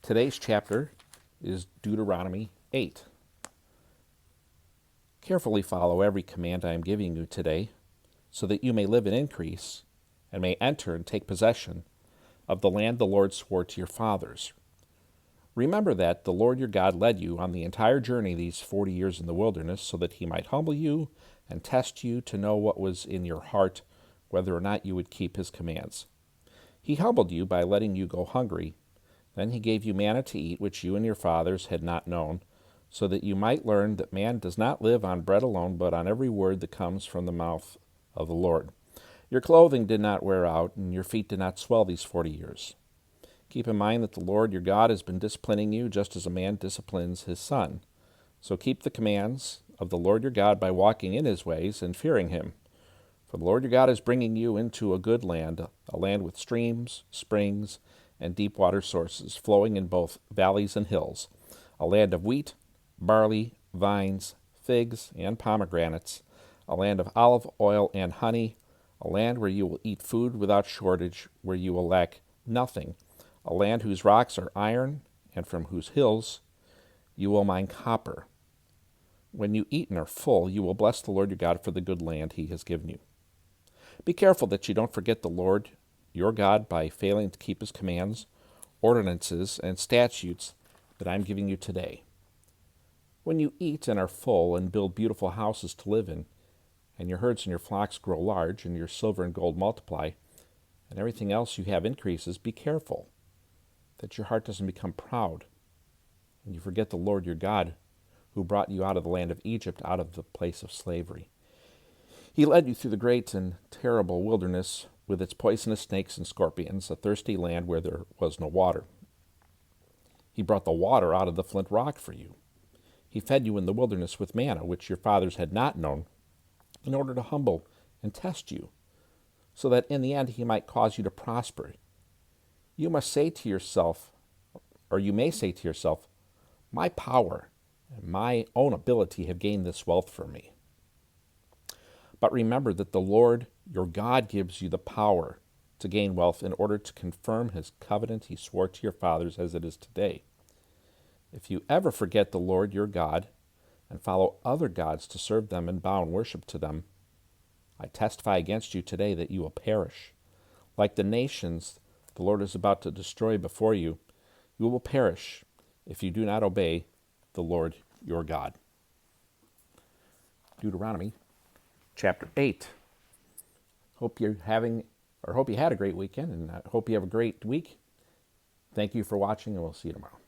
Today's chapter is Deuteronomy 8. Carefully follow every command I am giving you today, so that you may live in increase and may enter and take possession of the land the Lord swore to your fathers. Remember that the Lord your God led you on the entire journey these 40 years in the wilderness, so that he might humble you and test you to know what was in your heart, whether or not you would keep his commands. He humbled you by letting you go hungry. Then he gave you manna to eat, which you and your fathers had not known, so that you might learn that man does not live on bread alone, but on every word that comes from the mouth of the Lord. Your clothing did not wear out, and your feet did not swell these 40 years. Keep in mind that the Lord your God has been disciplining you just as a man disciplines his son. So keep the commands of the Lord your God by walking in his ways and fearing him. For the Lord your God is bringing you into a good land, a land with streams, springs, and deep water sources, flowing in both valleys and hills, a land of wheat, barley, vines, figs, and pomegranates, a land of olive oil and honey, a land where you will eat food without shortage, where you will lack nothing, a land whose rocks are iron, and from whose hills you will mine copper. When you eat and are full, you will bless the Lord your God for the good land he has given you. Be careful that you don't forget the Lord your God by failing to keep his commands, ordinances, and statutes that I am giving you today. When you eat and are full and build beautiful houses to live in, and your herds and your flocks grow large, and your silver and gold multiply, and everything else you have increases, be careful that your heart doesn't become proud, and you forget the Lord your God, who brought you out of the land of Egypt, out of the place of slavery. He led you through the great and terrible wilderness with its poisonous snakes and scorpions, a thirsty land where there was no water. He brought the water out of the flint rock for you. He fed you in the wilderness with manna, which your fathers had not known, in order to humble and test you, so that in the end he might cause you to prosper. You may say to yourself, my power and my own ability have gained this wealth for me. But remember that the Lord your God gives you the power to gain wealth in order to confirm his covenant he swore to your fathers as it is today. If you ever forget the Lord your God and follow other gods to serve them and bow and worship to them, I testify against you today that you will perish. Like the nations the Lord is about to destroy before you, you will perish if you do not obey the Lord your God. Deuteronomy chapter 8. Hope you had a great weekend, and I hope you have a great week. Thank you for watching, and we'll see you tomorrow.